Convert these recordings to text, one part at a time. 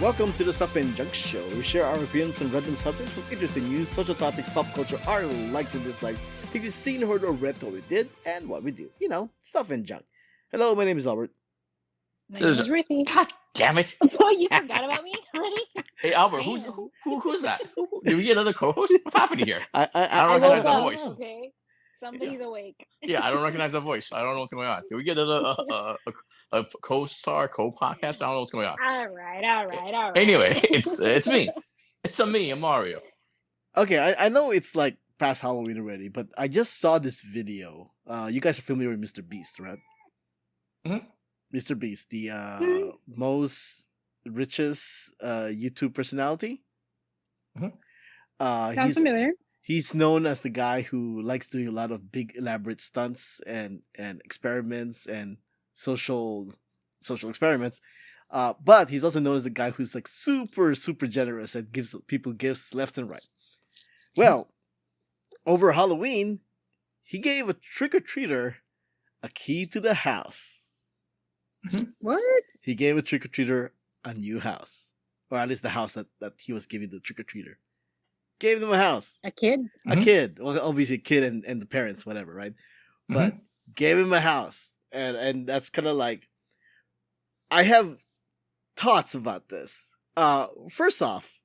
Welcome to the Stuff and Junk Show. We share our opinions on random subjects from interesting news, social topics, pop culture, our likes and dislikes, things we've seen, heard, or read, what we did, and what we do. You know, stuff and junk. Hello, my name is Albert. My name is Ruthy. God damn it! So you forgot about me already? Hey Albert, who's that? Did we get another co-host? What's happening here? I don't I recognize woke that up. voice. Okay, somebody's awake. Yeah, I don't recognize that voice. I don't know what's going on. Did we get a co-star, co-podcast? I don't know what's going on. All right. Anyway, it's me. It's me, Mario. Okay, I know it's like past Halloween already, but I just saw this video. You guys are familiar with Mr. Beast, right? Mm-hmm. Mr. Beast, the most richest YouTube personality. Mm-hmm. Sounds familiar. He's known as the guy who likes doing a lot of big elaborate stunts and experiments and social experiments. But he's also known as the guy who's like super generous and gives people gifts left and right. Well, over Halloween, he gave a trick-or-treater a key to the house. What? He gave a trick-or-treater a new house. Or at least the house that he was giving the trick-or-treater. Gave them a house. A kid? A kid. Well, obviously a kid and the parents, whatever, right? But gave him a house. And that's kind of like... I have thoughts about this. First off,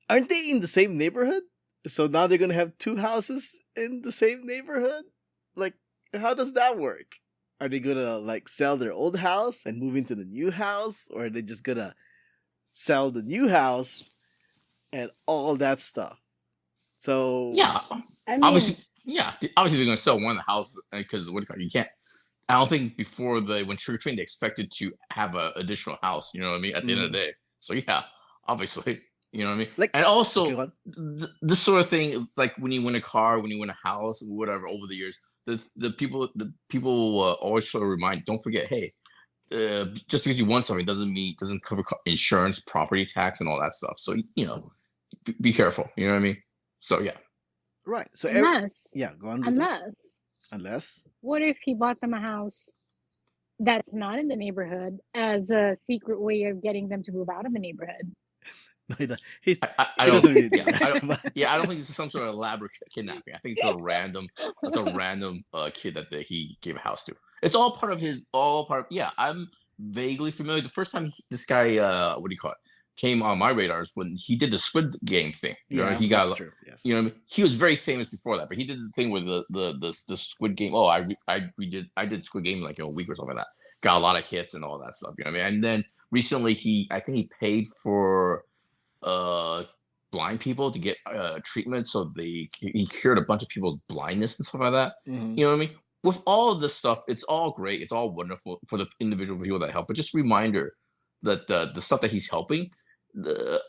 aren't they in the same neighborhood? So now they're going to have two houses in the same neighborhood? Like, how does that work? Are they going to like sell their old house and move into the new house? Or are they just going to sell the new house and all that stuff? So... Yeah. I mean, obviously they're going to sell one of the houses because you can't... I don't think when trick-or-treating, they expected to have an additional house, you know what I mean, at the end of the day. So yeah, obviously, you know what I mean? Like, and also, this sort of thing, like when you win a car, when you win a house, whatever, over the years, the people always sort of remind, don't forget, hey, just because you won something doesn't cover insurance, property tax, and all that stuff. So, you know, be careful, you know what I mean? So yeah. Right. So go on. Unless? What if he bought them a house that's not in the neighborhood as a secret way of getting them to move out of the neighborhood? No, I don't think it's some sort of elaborate kidnapping. I think it's a random kid that he gave a house to. It's all part of I'm vaguely familiar. The first time this guy, came on my radars when he did the Squid Game thing. He got, true. Yes. You know what I mean? He was very famous before that, but he did the thing with the Squid Game. Oh, I did Squid Game like a week or something like that. Got a lot of hits and all that stuff. You know what I mean? And then recently I think he paid for blind people to get treatment, so he cured a bunch of people's blindness and stuff like that. Mm-hmm. You know what I mean? With all of this stuff, it's all great. It's all wonderful for the individual people that help. But just a reminder that the stuff that he's helping,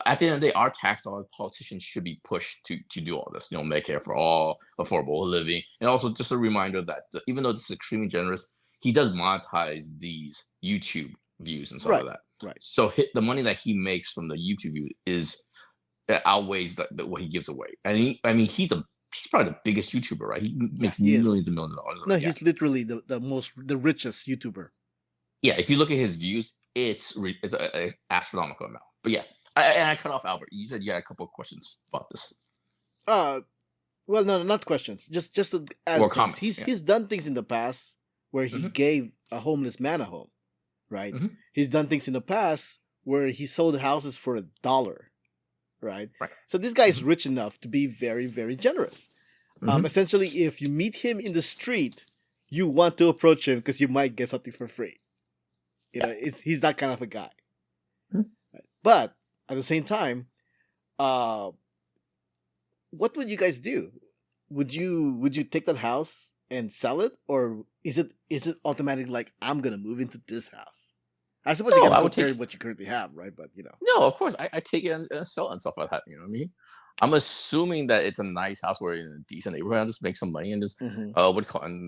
at the end of the day, our tax dollars, politicians should be pushed to do all this. You know, Medicare for all, affordable living, and also just a reminder that even though this is extremely generous, he does monetize these YouTube views and stuff like that. Right. So the money that he makes from the YouTube view outweighs what he gives away. And he's probably the biggest YouTuber, right? He makes millions and millions of dollars. No, he's literally the richest YouTuber. Yeah, if you look at his views, it's an astronomical amount. But yeah, I cut off Albert. You said you had a couple of questions about this. Well, no, not questions. Just to add things. He's done things in the past where he gave a homeless man a home, right? Mm-hmm. He's done things in the past where he sold houses for $1, right? So this guy is rich enough to be very, very generous. Mm-hmm. Essentially, if you meet him in the street, you want to approach him because you might get something for free. You know, he's that kind of a guy. Mm-hmm. But at the same time, what would you guys do? Would you take that house and sell it, or is it automatic like I'm gonna move into this house? I suppose you gotta compare what you currently have, right? But you know, no, of course I take it and sell it and stuff like that. You know what I mean? I'm assuming that it's a nice house where in a decent neighborhood. I'll just make some money and just and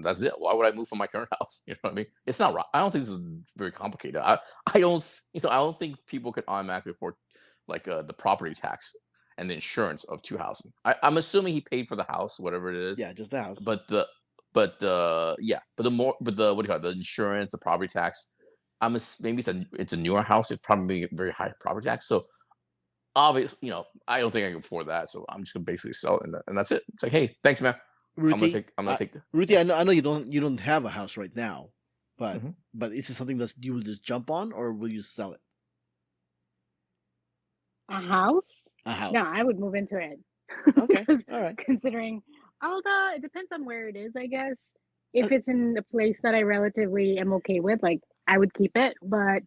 that's it. Why would I move from my current house? You know what I mean? It's not right. I don't think this is very complicated. I don't think people could automatically afford like the property tax and the insurance of two houses. I'm assuming he paid for the house, whatever it is. Yeah, just the house. But the insurance, the property tax, maybe it's a newer house. It's probably very high property tax. So obviously, I don't think I can afford that. So I'm just gonna basically sell it, and that's it. It's like, hey, thanks, man. Ruthy, I'm gonna take. Ruthy, I know you don't have a house right now, but is it something that you will just jump on, or will you sell it? A house? A house. No, I would move into it. Okay, all right. Considering, although it depends on where it is, I guess. If it's in a place that I relatively am okay with, like I would keep it. But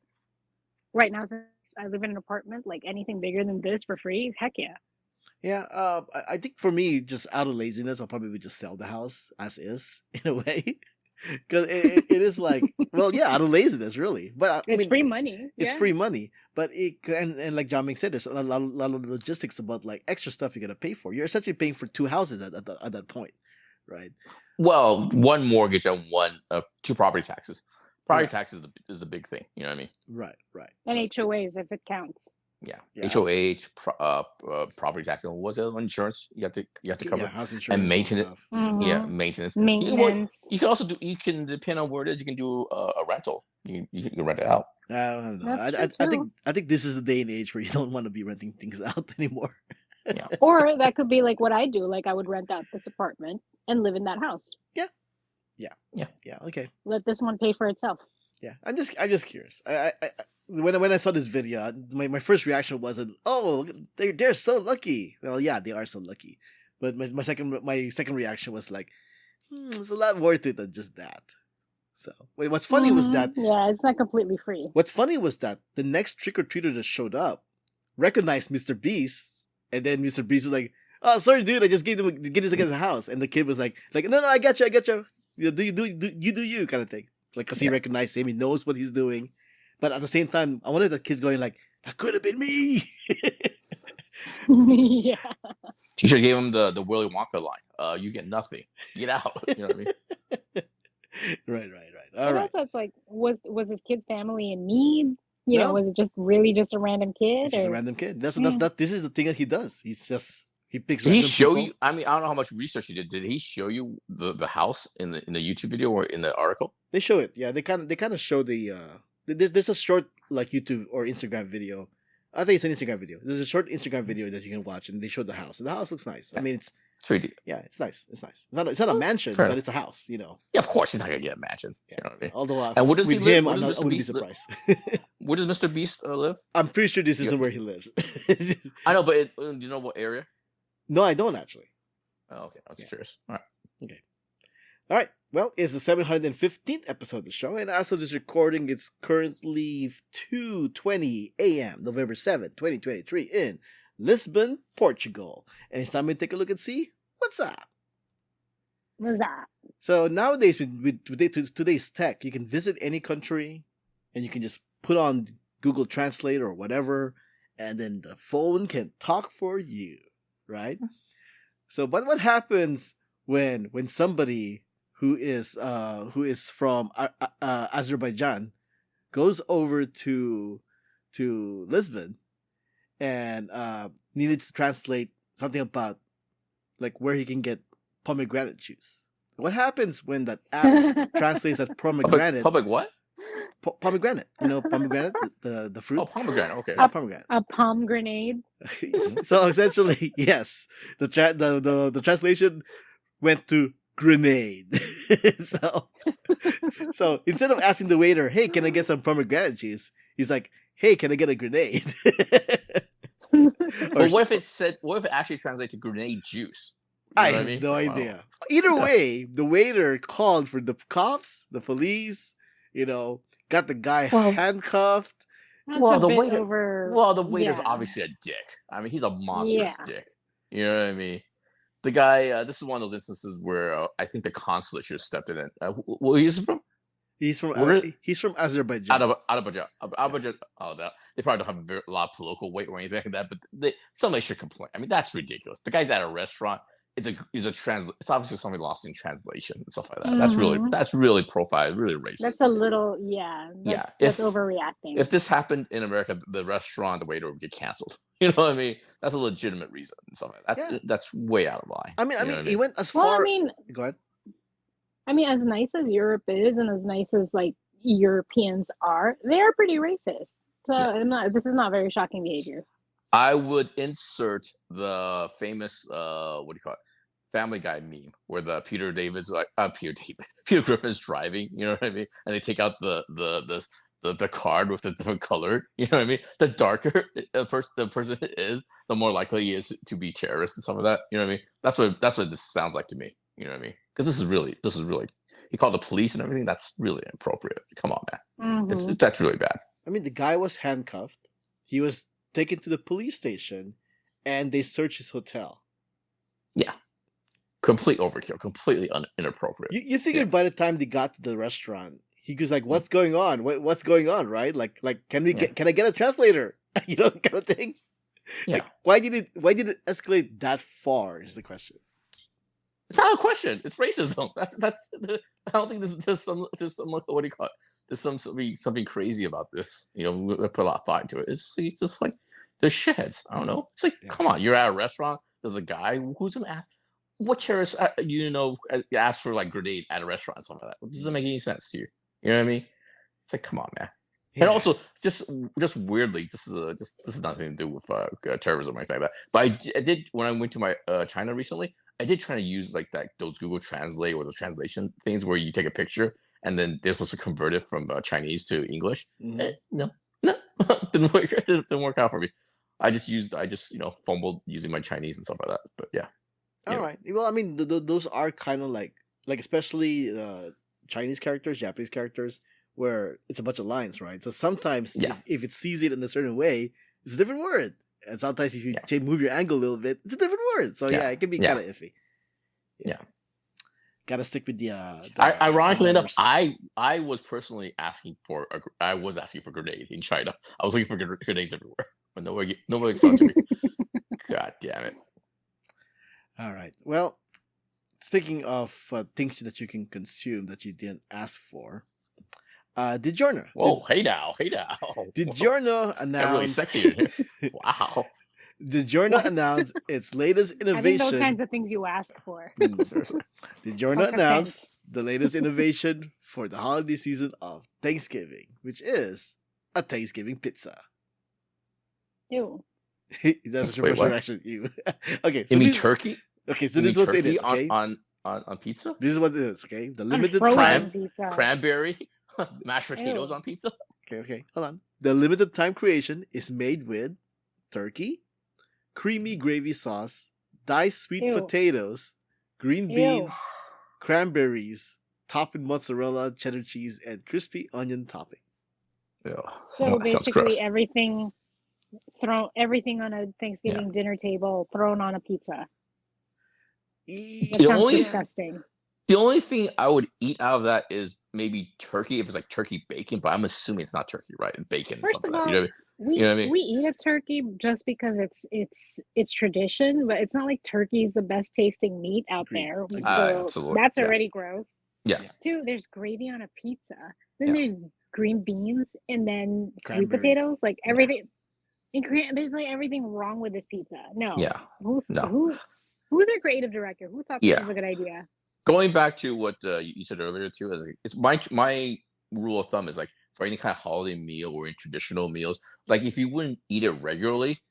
right now, since I live in an apartment, like anything bigger than this for free, heck yeah. Yeah, I think for me, just out of laziness, I'll probably just sell the house as is in a way, because it is like, well, yeah, out of laziness, really. But it's free money. It's free money, but and like Jiaming said, there's a lot of logistics about like extra stuff you gotta pay for. You're essentially paying for two houses at that point, right? Well, one mortgage and two property taxes. Property taxes is the big thing. You know what I mean? Right. And HOAs if it counts. Yeah. HOH, property tax, and what's the other one? Insurance you have to cover, house insurance and maintenance. Yeah, maintenance. You can also depend on where it is. You can do a rental. You can rent it out. I don't know. I think this is the day and age where you don't want to be renting things out anymore. Yeah. Or that could be like what I do. Like I would rent out this apartment and live in that house. Yeah. Okay. Let this one pay for itself. Yeah, I'm just curious. When I saw this video, my first reaction wasn't, "Oh, they're so lucky." Well, yeah, they are so lucky, but my second reaction was like, "It's a lot more to it than just that." So what's funny was that it's not completely free. What's funny was that the next trick or treater that showed up recognized Mr. Beast, and then Mr. Beast was like, "Oh, sorry, dude, I just gave this guy's a house," and the kid was like, "No, I got you. You do you kind of thing." Like, because he recognized him, he knows what he's doing. But at the same time, I wonder if the kid's going like, that could have been me. Yeah. You should have gave him the Willy Wonka line. You get nothing. Get out. You know what I mean? Right. All right. Also, it's like, was his kid's family in need? Was it just a random kid? It's just a random kid. This is the thing that he does. He picks. Did he show you? I mean, I don't know how much research he did. Did he show you the house in the YouTube video or in the article? They show it. Yeah, they kind of show the. There's a short like YouTube or Instagram video. I think it's an Instagram video. There's a short Instagram video that you can watch, and they show the house. And the house looks nice. I mean, it's 3D. Yeah, it's nice. It's not a mansion, but it's a house. Yeah, of course he's not gonna get a mansion. Yeah. You know what I mean? Although, and what does he live? I wouldn't be surprised. Where does Mr. Beast live? I'm pretty sure this isn't where he lives. I know, but do you know what area? No, I don't actually. Oh, okay. I was curious. All right. Okay. All right. Well, it's the 715th episode of the show, and as of this recording, it's currently 2:20 a.m., November 7th, 2023, in Lisbon, Portugal. And it's time to take a look and see what's up. What's up? So nowadays, with today's tech, you can visit any country, and you can just put on Google Translate or whatever, and then the phone can talk for you, right? So, but what happens when somebody who is from Azerbaijan goes over to Lisbon and needed to translate something about like where he can get pomegranate juice? What happens when that app translates that pomegranate? Public what? Pomegranate. You know, pomegranate, the fruit. Oh, pomegranate. Okay. Pomegranate. A pomegranate. So essentially, yes, the translation went to grenade. so instead of asking the waiter, "Hey, can I get some pomegranate juice?" he's like, "Hey, can I get a grenade?" But what if it actually translates to grenade juice? I have no idea. Either way, the waiter called for the cops, the police. Got the guy handcuffed. The waiter's obviously a dick. I mean, he's a monstrous dick. You know what I mean? The guy. This is one of those instances where I think the consulate should have stepped in. Where is he from? He's from Azerbaijan. Azerbaijan. They probably don't have a lot of political weight or anything like that. But somebody should complain. I mean, that's ridiculous. The guy's at a restaurant. It's obviously somebody lost in translation and stuff like that. Mm-hmm. That's really profile, really racist. That's a little that's overreacting. If this happened in America, the restaurant, the waiter would get canceled. You know what I mean? That's a legitimate reason and stuff like that. That's way out of line. I mean, he went as far. Well, go ahead. I mean, as nice as Europe is, and as nice as like Europeans are, they are pretty racist. So this is not very shocking behavior. I would insert the famous what do you call it? Family Guy meme where the Peter Griffin's driving, you know what I mean? And they take out the card with the different color, you know what I mean? The darker the person is, the more likely he is to be terrorist and some of that, you know what I mean? That's what this sounds like to me, you know what I mean? Because this is really he called the police and everything. That's really inappropriate. Come on, man. Mm-hmm. That's really bad. I mean, the guy was handcuffed. He was taken to the police station, and they searched his hotel. Yeah. Complete overkill. Completely inappropriate. You figured by the time they got to the restaurant, he was like, "What's going on? What's going on?" Right? Like, can I get a translator? You know, kind of thing. Yeah. Like, why did it escalate that far? Is the question. It's not a question. It's racism. I don't think there's some what do you call it? There's something crazy about this. You know, we put a lot of thought into it. It's just like there's shitheads. I don't know. It's like, come on, you're at a restaurant. There's a guy who's gonna ask what terrorist ask for like grenade at a restaurant or something like that. It doesn't make any sense to you. You know what I mean? It's like, come on, man. Yeah. And also, just weirdly, this is nothing to do with terrorism or anything like that. But I did when I went to my China recently. I did try to use like those Google Translate or those translation things where you take a picture and then they're supposed to convert it from Chinese to English. Mm-hmm. No, didn't work. It didn't work out for me. I just fumbled using my Chinese and stuff like that. But yeah. All right. Well, I mean, those are kind of like especially Chinese characters, Japanese characters, where it's a bunch of lines, right? So sometimes if it sees it in a certain way, it's a different word. And sometimes if you move your angle a little bit, it's a different word. So it can be kind of iffy. Yeah. Gotta stick with the ironically enough, I was personally asking for grenade in China. I was looking for grenades everywhere, but nobody saw to me. God damn it! All right. Well, speaking of things that you can consume that you didn't ask for, DiGiorno. Whoa! Hey now! DiGiorno announced. Really sexy. Wow. DiGiorno announced its latest innovation. I think those kinds of things you ask for. Seriously. DiGiorno announced the latest innovation for the holiday season of Thanksgiving, which is a Thanksgiving pizza. Ew. That's your first reaction. Ew. Okay. So you mean turkey? Okay, so this is what they did. Okay? On pizza? This is what it is. Okay, the limited cranberry mashed potatoes on pizza. Okay. Hold on. The limited time creation is made with turkey, creamy gravy sauce, diced sweet potatoes, green beans, cranberries, topped with mozzarella, cheddar cheese, and crispy onion topping. Yeah. So basically everything on a Thanksgiving dinner table thrown on a pizza. That sounds disgusting. The only thing I would eat out of that is maybe turkey if it's like turkey bacon, but I'm assuming it's not turkey, right? Bacon. First of all, you know what I mean? We eat a turkey just because it's tradition, but it's not like turkey is the best tasting meat out there. So that's already gross. Yeah. 2, there's gravy on a pizza. Then there's green beans and then sweet potatoes. Like everything. There's like everything wrong with this pizza. No. Yeah. Who's their creative director? Who thought this was a good idea? Going back to what you said earlier too, it's my rule of thumb is like for any kind of holiday meal or in traditional meals, like if you wouldn't eat it regularly,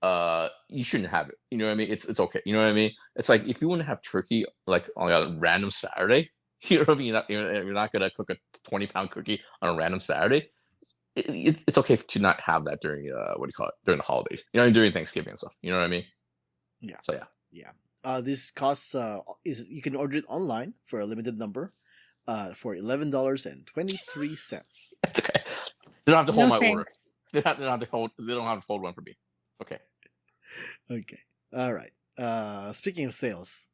you shouldn't have it. You know what I mean? It's okay. You know what I mean? It's like if you wouldn't have turkey like on a random Saturday, you know what I mean? You're not gonna cook a 20-pound cookie on a random Saturday. It's okay to not have that during during the holidays. You know, during Thanksgiving and stuff. You know what I mean? Yeah. So yeah. This costs you can order it online for a limited number, for $11.23. That's okay. They don't have to hold my order. They don't have to hold one for me. Okay. Okay. All right. Speaking of sales,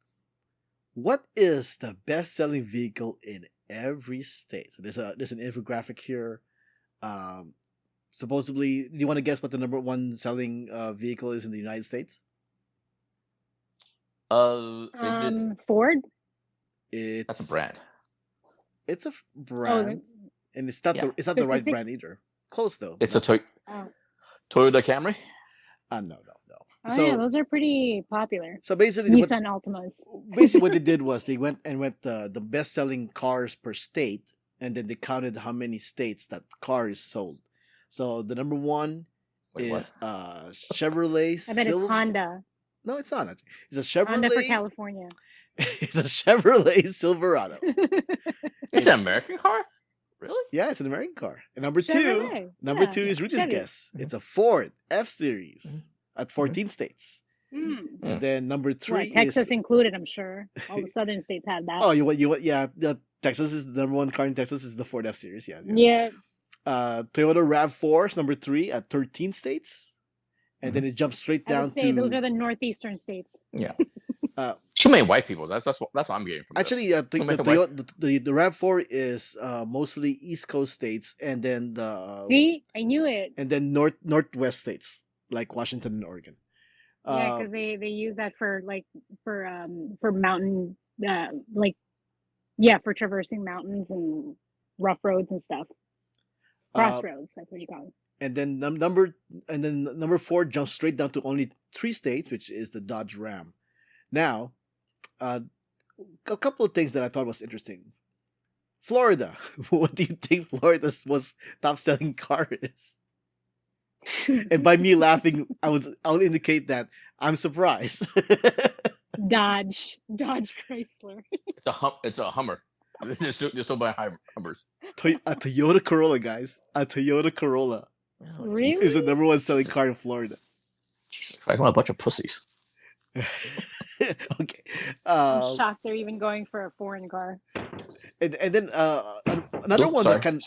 what is the best-selling vehicle in every state? So there's an infographic here. Supposedly, do you want to guess what the number one selling vehicle is in the United States? Is it Ford? That's a brand. It's a brand, and it's not the right brand either. Close though. It's a Toyota Camry. No. Oh yeah, those are pretty popular. So basically, Nissan Altimas. Basically, what they did was they went the best selling cars per state, and then they counted how many states that car is sold. So the number one is Chevrolet. I bet it's Honda. No, it's not. It's a Chevrolet. Honda for California. It's a Chevrolet Silverado. It's an American car? Really? Yeah, it's an American car. And number two is Ruthy's guess. It's a Ford F-Series at 14 states. And then number 3 is Texas included, I'm sure. All the southern states had that. Oh, yeah, Texas is the number one car in Texas is the Ford F-Series, yeah. Yeah. Toyota RAV4 is number 3 at 13 states. And then it jumps straight down I would say those are the northeastern states. Yeah. Too many white people. That's what I'm getting from actually, this. the RAV4 is mostly East Coast states, and then See, I knew it. And then northwest states like Washington and Oregon. Yeah, because they use that for mountain for traversing mountains and rough roads and stuff. Crossroads, that's what you call it. And then number 4 jumps straight down to only 3 states, which is the Dodge Ram. Now, a couple of things that I thought was interesting. Florida. What do you think Florida's most top-selling car is? And by me laughing, I'll indicate that I'm surprised. Dodge Chrysler. It's a Hummer. They're sold by Hummers. A Toyota Corolla, guys. A Toyota Corolla. Really? Is the number one selling car in Florida. Jesus, I want a bunch of pussies. Okay. I'm shocked they're even going for a foreign car. And then another one that kind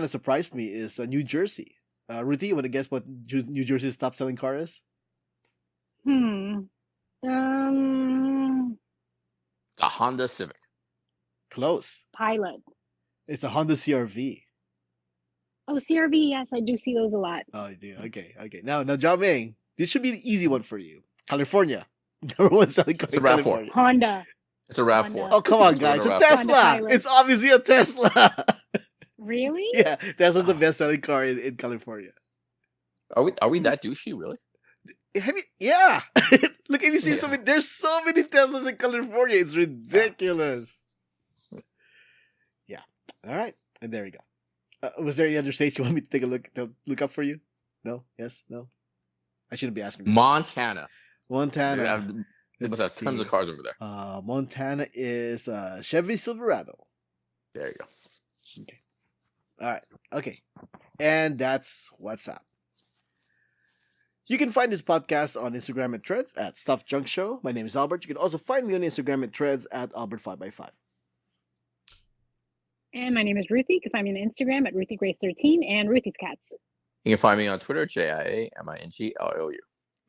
of surprised me is New Jersey. Ruthy, you want to guess what New Jersey's top selling car is? A Honda Civic. Close. Pilot. It's a Honda CRV. Oh, CRV, yes, I do see those a lot. Oh, you do. Okay. Now, Jiaming, this should be an easy one for you. California. Number one selling car. It's a RAV4. Honda. It's a RAV4. Oh, come on, guys. It's a Tesla. It's obviously a Tesla. Really? Yeah, Tesla's the best selling car in California. Are we that douchey, really? Yeah. Look, have you seen there's so many Teslas in California. It's ridiculous. Yeah. All right. And there we go. Was there any other states you want me to take a look up for you? No? Yes? No? I shouldn't be asking this. Montana. They must have tons of cars over there. Montana is Chevy Silverado. There you go. Okay. All right. Okay. And that's what's up. You can find this podcast on Instagram and Threads at Stuff Junk Show. My name is Albert. You can also find me on Instagram and Threads at Albert5x5. And my name is Ruthy. You can find me on Instagram at RuthyGrace13 and Ruthy's Cats. You can find me on Twitter, JIAMINGLOU.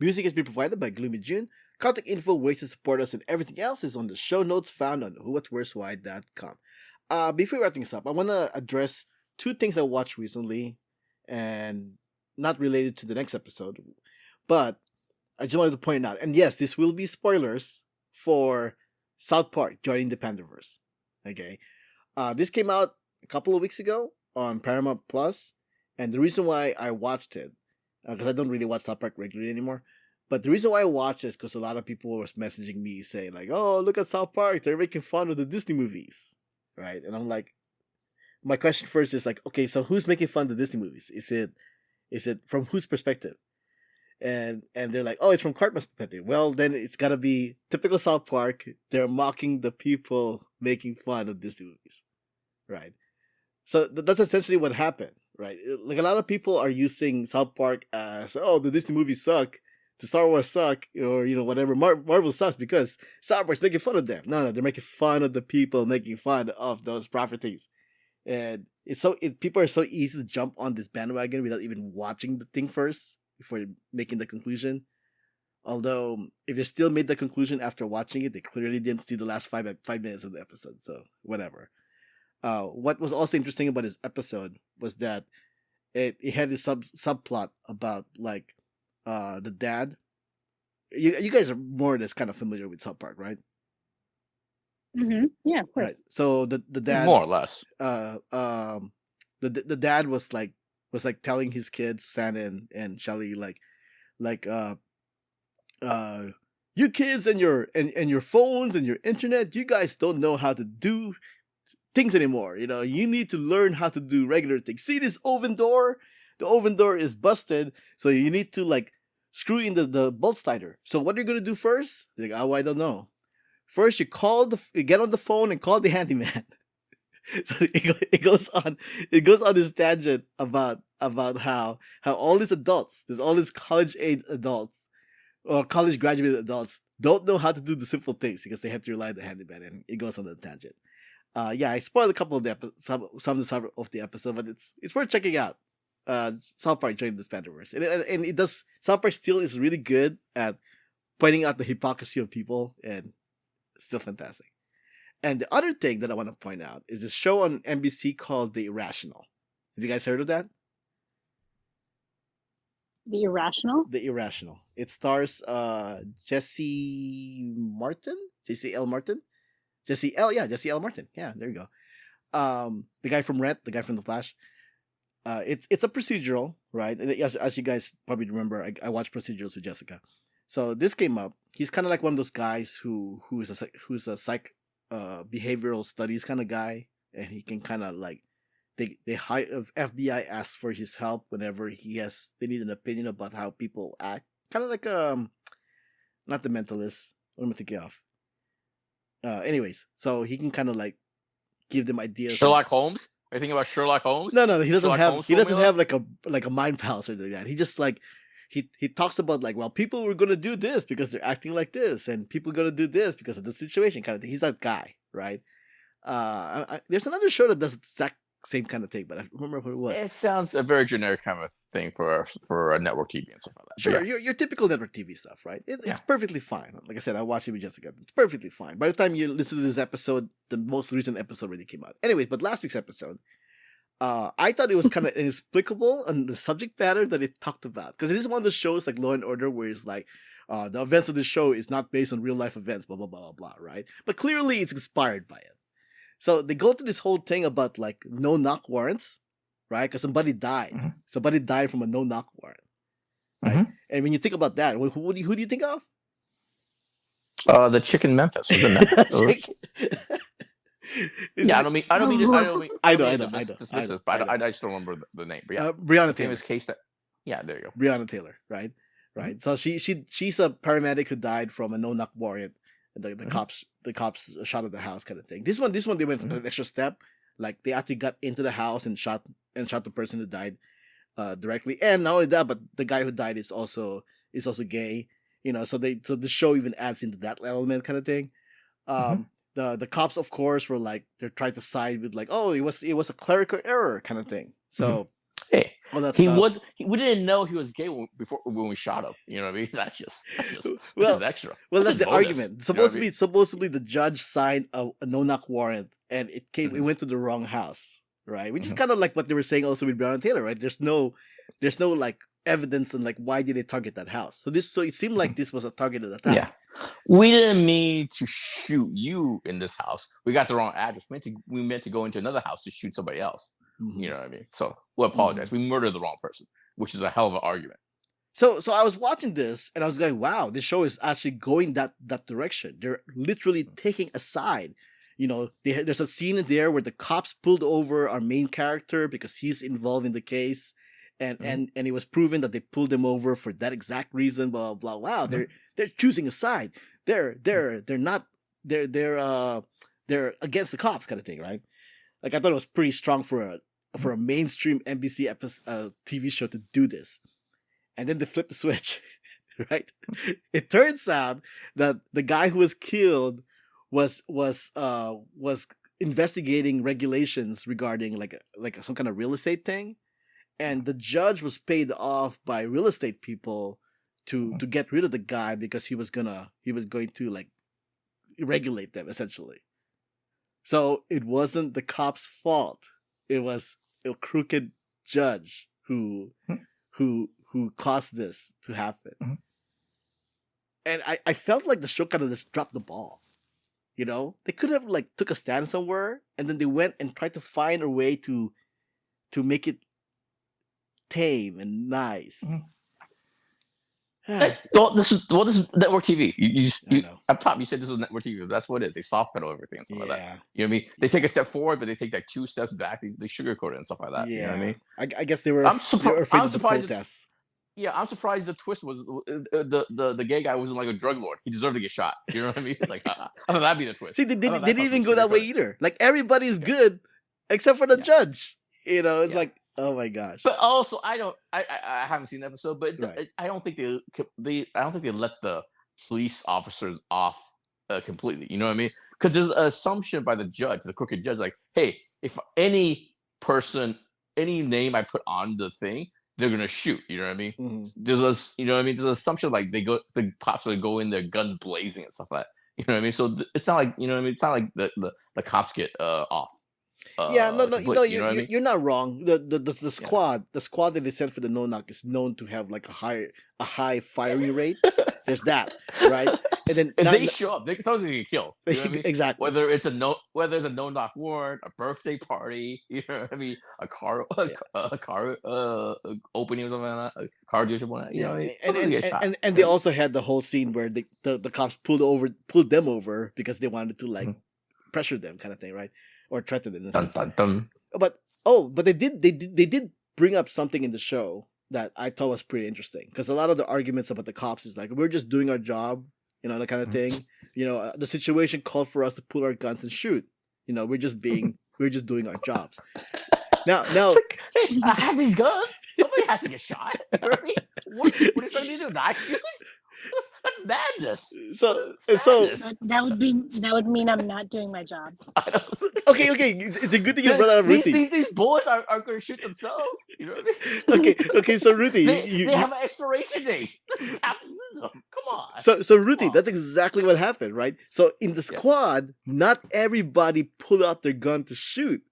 Music has been provided by Gloomy June. Contact info, ways to support us, and everything else is on the show notes found on whowhatwhereswhy.com. Before we wrap things up, I want to address 2 things I watched recently and not related to the next episode, but I just wanted to point out, and yes, this will be spoilers for South Park joining the Panderverse. Okay. This came out a couple of weeks ago on Paramount Plus, and the reason why I watched it, because I don't really watch South Park regularly anymore, but the reason why I watched it is because a lot of people were messaging me saying like, "Oh, look at South Park, they're making fun of the Disney movies," right? And I'm like, my question first is like, okay, so who's making fun of the Disney movies? Is it from whose perspective? And they're like, oh, it's from Cartman's perspective. Well, then it's gotta be typical South Park. They're mocking the people making fun of Disney movies, right? So that's essentially what happened, right? Like a lot of people are using South Park as, oh, the Disney movies suck, the Star Wars suck, or whatever. Marvel sucks because South Park's making fun of them. No, they're making fun of the people making fun of those properties, and people are so easy to jump on this bandwagon without even watching the thing first before making the conclusion. Although, if they still made the conclusion after watching it, they clearly didn't see the last 5 minutes of the episode. So whatever. What was also interesting about this episode was that it had this subplot about like the dad. You guys are more or less kind of familiar with South Park, right? Mm-hmm. Yeah, of course. Right. So the dad, more or less. The dad was like telling his kids, Santa and Shelly, you kids and your phones and your internet, you guys don't know how to do things anymore. You need to learn how to do regular things. See this oven door? The oven door is busted, so you need to like screw in the bolts tighter. So what are you gonna do first? They're like, oh, I don't know. First, you get on the phone and call the handyman. So it goes on this tangent about how all these adults, there's all these college age adults or college graduated adults don't know how to do the simple things because they have to rely on the handyman, and it goes on a tangent. I spoiled a couple of some of the stuff of the episode, but it's worth checking out. South Park joined this Panderverse, and it does. South Park still is really good at pointing out the hypocrisy of people, and it's still fantastic. And the other thing that I want to point out is this show on NBC called The Irrational. Have you guys heard of that? The Irrational? The Irrational. It stars Jesse L. Martin. Jesse L. Martin. Yeah, there you go. The guy from Rent, the guy from The Flash. It's a procedural, right? And as you guys probably remember, I watched procedurals with Jessica. So this came up. He's kind of like one of those guys who's a psych behavioral studies kind of guy, and he can kind of like they hire FBI asks for his help whenever they need an opinion about how people act. Kind of like not the Mentalist. What am I thinking of? Anyways, so he can kind of like give them ideas. Sherlock Holmes? Are you thinking about Sherlock Holmes? No, he doesn't have like a mind palace or anything like that. He just like he talks about like, well, people were gonna do this because they're acting like this, and people are gonna do this because of the situation kind of thing. He's that guy, right? There's another show that does the exact same kind of thing, but I don't remember what it was. It sounds a very generic kind of thing for a network TV and stuff like that. Sure, yeah. your typical network TV stuff, right? It's perfectly fine. Like I said, I watched it with Jessica. It's perfectly fine. By the time you listen to this episode, the most recent episode already came out. Anyway, but last week's episode, I thought it was kind of inexplicable on the subject matter that it talked about. Because it is one of those shows like Law and Order where it's like, the events of the show is not based on real life events, blah, blah, blah, blah, blah, right? But clearly it's inspired by it. So they go through this whole thing about like no-knock warrants, right? Because somebody died. Mm-hmm. Somebody died from a no-knock warrant, right? Mm-hmm. And when you think about that, who do you think of? The chick in Memphis. Was it Memphis? Yeah, I don't mean. I just don't remember the name. But yeah, Breonna Taylor. Famous case that. Yeah, there you go. Breonna Taylor, right? Right. Mm-hmm. So she's a paramedic who died from a no-knock warrant. The cops shot at the house, kind of thing. This one they went an extra step. Like they actually got into the house and shot the person who died directly. And not only that, but the guy who died is also gay. So the show even adds into that element, kind of thing. The cops, of course, were like they're trying to side with like, oh, it was a clerical error, kind of thing. So hey, we didn't know he was gay when we shot him. You know what I mean? That's just extra. Well, that's the argument. Supposedly the judge signed a no-knock warrant, and it went to the wrong house, right? Which is kind of like what they were saying also with Breonna Taylor, right? There's no like evidence on like why did they target that house. So it seemed like this was a targeted attack. Yeah. We didn't mean to shoot you in this house. We got the wrong address. We meant to go into another house to shoot somebody else. Mm-hmm. You know what I mean? So we'll apologize. Mm-hmm. We murdered the wrong person, which is a hell of an argument. So I was watching this and I was going, wow, this show is actually going that direction. They're literally taking a side. There's a scene there where the cops pulled over our main character because he's involved in the case. And it was proven that they pulled him over for that exact reason. Blah blah. Wow, they're choosing a side. They're against the cops, kind of thing, right? Like I thought it was pretty strong for a mainstream NBC TV show to do this, and then they flip the switch, right? It turns out that the guy who was killed was investigating regulations regarding like some kind of real estate thing. And the judge was paid off by real estate people to get rid of the guy because he was going to like regulate them essentially. So it wasn't the cop's fault. It was a crooked judge who caused this to happen. Mm-hmm. And I felt like the show kind of just dropped the ball. They could have like took a stand somewhere and then they went and tried to find a way to make it tame and nice. This is network TV. You up top you said this is network TV. That's what it is. They soft pedal everything and stuff like that. You know what I mean? They take a step forward, but they take like 2 steps back. They sugarcoat it and stuff like that. You know what I mean? I guess they were afraid of the protests. I'm surprised the twist was the gay guy wasn't like a drug lord. He deserved to get shot. You know what I mean? It's like I thought that'd be the twist. See, they didn't even go that way either. Like everybody's good except for the judge. You know, it's like, oh my gosh. But also, I haven't seen the episode, but I don't think they let the police officers off completely. You know what I mean? Because there's an assumption by the judge, the crooked judge, like, hey, if any name I put on the thing, they're gonna shoot. You know what I mean? Mm-hmm. There's an assumption like the cops will go in there gun blazing and stuff like that. You know what I mean? So it's not like it's not like the cops get off. You're not wrong. The squad that they sent for the no-knock is known to have like a high firing rate. There's that, right? And then if they show up, someone's gonna get killed. You know what I mean? Exactly. Whether it's a no-knock warrant, a birthday party, you know what I mean, a car opening or something like that, a car dealership, you know. And they also had the whole scene where the cops pulled them over because they wanted to like pressure them, kind of thing, right? Or threatened in a sense. Dun, dun, dun. But they did bring up something in the show that I thought was pretty interesting, because a lot of the arguments about the cops is like, we're just doing our job, that kind of thing. The situation called for us to pull our guns and shoot. We're just doing our jobs. Now, like, hey, I have these guns. Somebody has to get shot. You know what I mean? What are you supposed to do? Not shoot? That's madness. So that would mean I'm not doing my job. Okay. It's a good thing you brought up Ruthy. These boys are going to shoot themselves. You know what I mean? Okay. So Ruthy, they have an expiration date. You have to use them. Come on. So Ruthy, that's exactly what happened, right? So in the squad, not everybody pulled out their gun to shoot.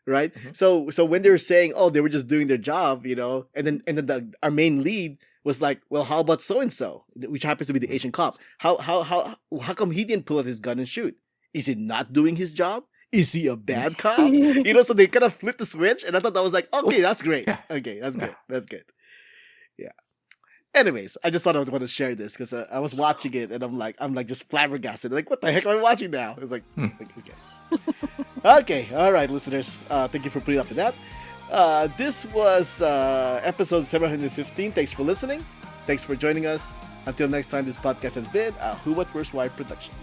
Right. Mm-hmm. So when they were saying, oh, they were just doing their job, and then our main lead was like, well, how about so and so, which happens to be the Asian cop? How come he didn't pull out his gun and shoot? Is he not doing his job? Is he a bad cop? So they kind of flipped the switch, and I thought that was like, okay, that's great. Okay, that's good. That's good. Yeah. Anyways, I just thought I would want to share this because I was watching it and I'm like just flabbergasted. Like, what the heck am I watching now? It's like, okay, all right, listeners. Thank you for putting up with that. This was episode 715. Thanks for listening. Thanks for joining us. Until next time, this podcast has been a Who What Where's Why production.